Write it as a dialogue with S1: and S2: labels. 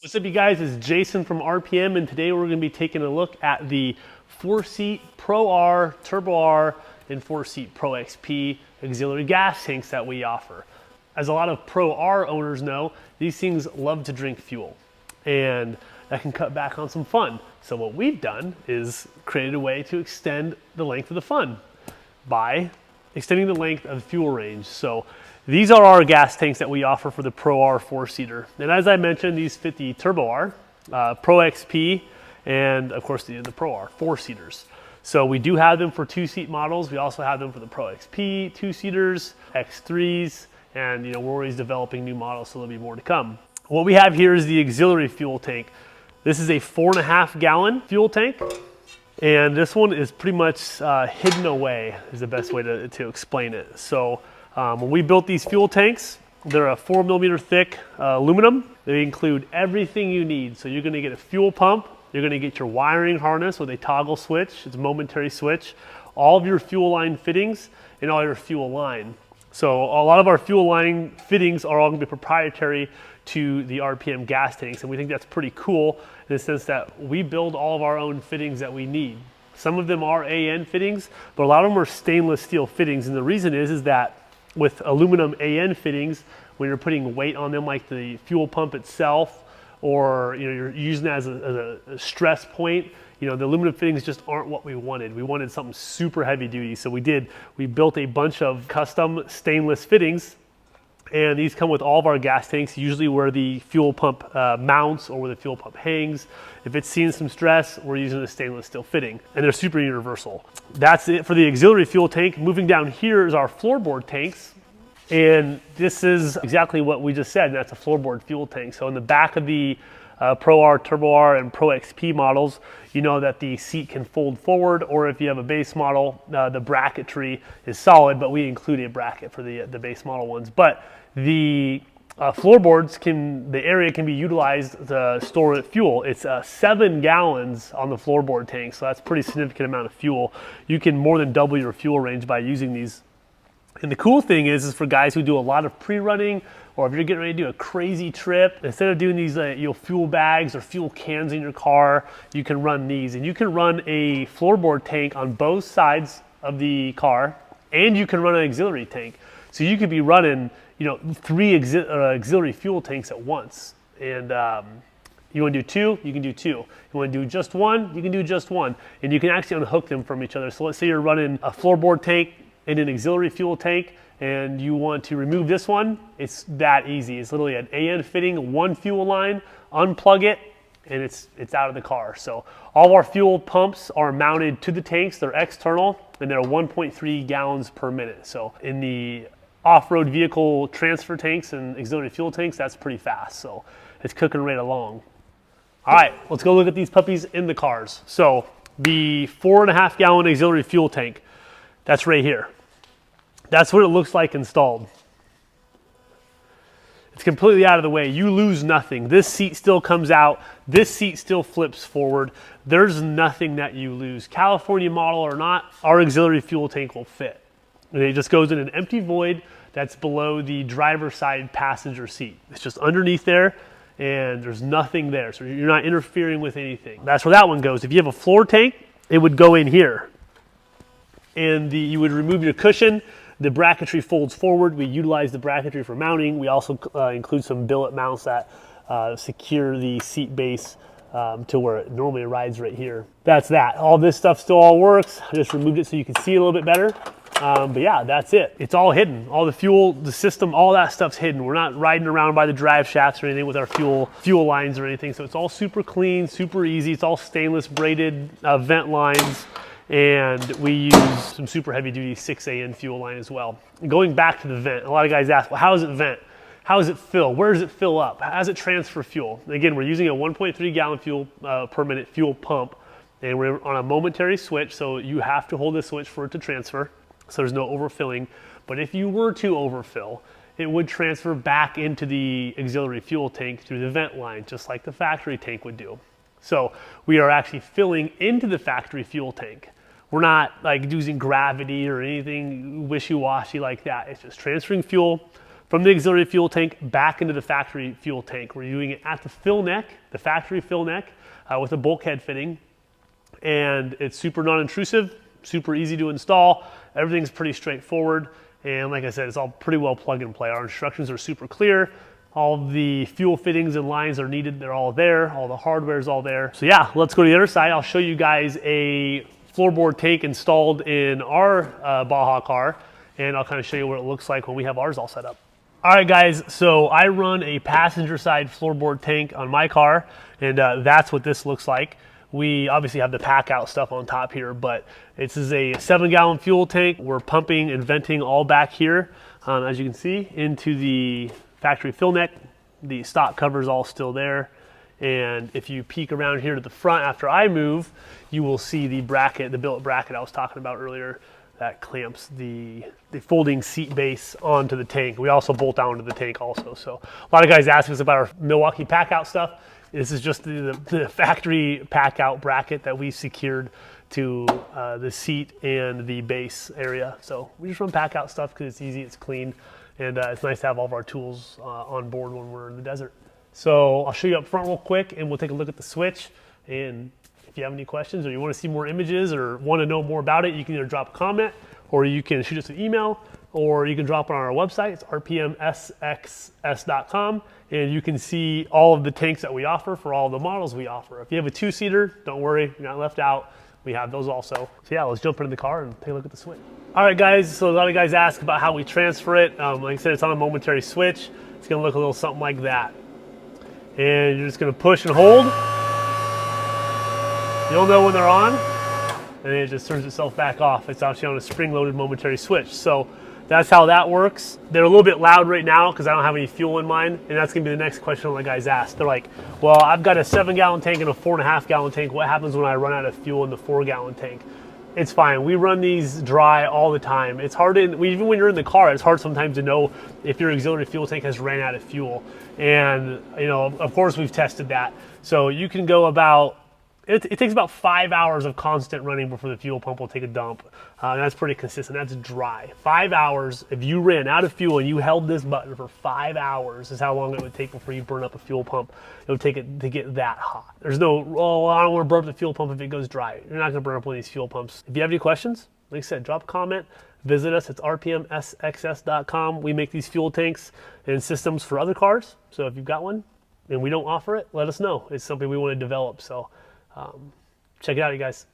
S1: What's up, you guys? It's Jason from RPM, and today we're going to be taking a look at the 4-seat Pro R, Turbo R, and 4-seat Pro XP auxiliary gas tanks that we offer. As a lot of Pro R owners know, these things love to drink fuel, and that can cut back on some fun. So what we've done is created a way to extend the length of the fun by extending the length of the fuel range. So these are our gas tanks that we offer for the Pro R 4-seater. And as I mentioned, these fit the Turbo R, Pro XP, and of course the Pro R 4-seaters. So we do have them for 2-seat models. We also have them for the Pro XP 2-seaters, X3s, and we're always developing new models, so there'll be more to come. What we have here is the auxiliary fuel tank. This is a 4.5 gallon fuel tank. And this one is pretty much hidden away, is the best way to explain it. So when we built these fuel tanks, they're a 4mm thick aluminum. They include everything you need. So you're gonna get a fuel pump, you're gonna get your wiring harness with a toggle switch, it's a momentary switch, all of your fuel line fittings, and all your fuel line. So a lot of our fuel line fittings are all gonna be proprietary to the RPM gas tanks, and we think that's pretty cool in the sense that we build all of our own fittings that we need. Some of them are AN fittings, but a lot of them are stainless steel fittings, and the reason is that with aluminum AN fittings, when you're putting weight on them like the fuel pump itself, or you're using it as a stress point, the aluminum fittings just aren't what we wanted. We wanted something super heavy duty, so we built a bunch of custom stainless fittings. And these come with all of our gas tanks, usually where the fuel pump mounts or where the fuel pump hangs. If it's seeing some stress, we're using a stainless steel fitting, and they're super universal. That's it for the auxiliary fuel tank. Moving down here is our floorboard tanks. And this is exactly what we just said, and that's a floorboard fuel tank. So in the back of the Pro R, Turbo R, and Pro XP models, you know that the seat can fold forward, or if you have a base model, the bracketry is solid, but we include a bracket for the base model ones. But the floorboards the area can be utilized to store fuel. It's 7 gallons on the floorboard tank, so that's a pretty significant amount of fuel. You can more than double your fuel range by using these. And the cool thing is for guys who do a lot of pre-running, or if you're getting ready to do a crazy trip, instead of doing these fuel bags or fuel cans in your car, you can run these. And you can run a floorboard tank on both sides of the car, and you can run an auxiliary tank. So you could be running 3 auxiliary fuel tanks at once. And you want to do 2, you can do 2. You want to do just 1, you can do just 1. And you can actually unhook them from each other. So let's say you're running a floorboard tank and an auxiliary fuel tank, and you want to remove this one. It's that easy. It's literally an AN fitting, 1 fuel line, unplug it, and it's out of the car. So all of our fuel pumps are mounted to the tanks. They're external, and they're 1.3 gallons per minute. So in the off-road vehicle transfer tanks and auxiliary fuel tanks, that's pretty fast. So it's cooking right along. All right, let's go look at these puppies in the cars. So the 4.5 gallon auxiliary fuel tank, that's right here. That's what it looks like installed. It's completely out of the way. You lose nothing. This seat still comes out. This seat still flips forward. There's nothing that you lose. California model or not, our auxiliary fuel tank will fit. And it just goes in an empty void that's below the driver's side passenger seat. It's just underneath there, and there's nothing there. So you're not interfering with anything. That's where that one goes. If you have a floor tank, it would go in here. And you would remove your cushion. The bracketry folds forward. We utilize the bracketry for mounting. We also include some billet mounts that secure the seat base to where it normally rides right here. That's that. All this stuff still all works. I just removed it so you can see a little bit better. But yeah, that's it. It's all hidden. All the fuel, the system, all that stuff's hidden. We're not riding around by the drive shafts or anything with our fuel lines or anything. So it's all super clean, super easy. It's all stainless braided vent lines. And we use some super heavy duty 6AN fuel line as well. And going back to the vent, a lot of guys ask, well, how does it vent? How does it fill? Where does it fill up? How does it transfer fuel? And again, we're using a 1.3 gallon fuel per minute fuel pump, and we're on a momentary switch, so you have to hold the switch for it to transfer, so there's no overfilling. But if you were to overfill, it would transfer back into the auxiliary fuel tank through the vent line, just like the factory tank would do. So we are actually filling into the factory fuel tank. We're not like using gravity or anything wishy-washy like that. It's just transferring fuel from the auxiliary fuel tank back into the factory fuel tank. We're doing it at the fill neck, the factory fill neck, with a bulkhead fitting. And it's super non-intrusive, super easy to install. Everything's pretty straightforward. And like I said, it's all pretty well plug and play. Our instructions are super clear. All the fuel fittings and lines are needed. They're all there. All the hardware is all there. So yeah, let's go to the other side. I'll show you guys a floorboard tank installed in our Baja car. And I'll kind of show you what it looks like when we have ours all set up. All right, guys, so I run a passenger side floorboard tank on my car, and that's what this looks like. We obviously have the pack out stuff on top here, but this is a 7-gallon fuel tank. We're pumping and venting all back here, as you can see, into the factory fill neck. The stock cover is all still there. And if you peek around here to the front after I move, you will see the bracket, the billet bracket I was talking about earlier, that clamps the folding seat base onto the tank. We also bolt down to the tank also. So a lot of guys ask us about our Milwaukee pack out stuff. This is just the factory pack out bracket that we secured to the seat and the base area. So we just run pack out stuff because it's easy, it's clean, and it's nice to have all of our tools on board when we're in the desert. So I'll show you up front real quick and we'll take a look at the switch. And if you have any questions or you want to see more images or want to know more about it, you can either drop a comment or you can shoot us an email or you can drop it on our website. It's RPMSxS.com, and you can see all of the tanks that we offer for all the models we offer. If you have a 2-seater, don't worry, you're not left out. We have those also. So yeah, let's jump into the car and take a look at the switch. All right, guys, so a lot of guys ask about how we transfer it. Like I said, it's on a momentary switch. It's gonna look a little something like that. And you're just gonna push and hold. You'll know when they're on, and it just turns itself back off. It's actually on a spring-loaded momentary switch. So that's how that works. They're a little bit loud right now because I don't have any fuel in mine, and that's gonna be the next question the guys ask. They're like, well, I've got a 7-gallon tank and a 4.5-gallon tank. What happens when I run out of fuel in the 4-gallon tank? It's fine. We run these dry all the time. It's hard even when you're in the car, it's hard sometimes to know if your auxiliary fuel tank has ran out of fuel. And of course we've tested that. So you can go about, it takes about 5 hours of constant running before the fuel pump will take a dump. And that's pretty consistent. That's dry. 5 hours. If you ran out of fuel and you held this button for 5 hours is how long it would take before you burn up a fuel pump. It would take it to get that hot. There's no, oh, I don't want to burn up the fuel pump if it goes dry. You're not going to burn up one of these fuel pumps. If you have any questions, like I said, drop a comment. Visit us. It's RPMSxS.com. We make these fuel tanks and systems for other cars. So if you've got one and we don't offer it, let us know. It's something we want to develop. So check it out, you guys.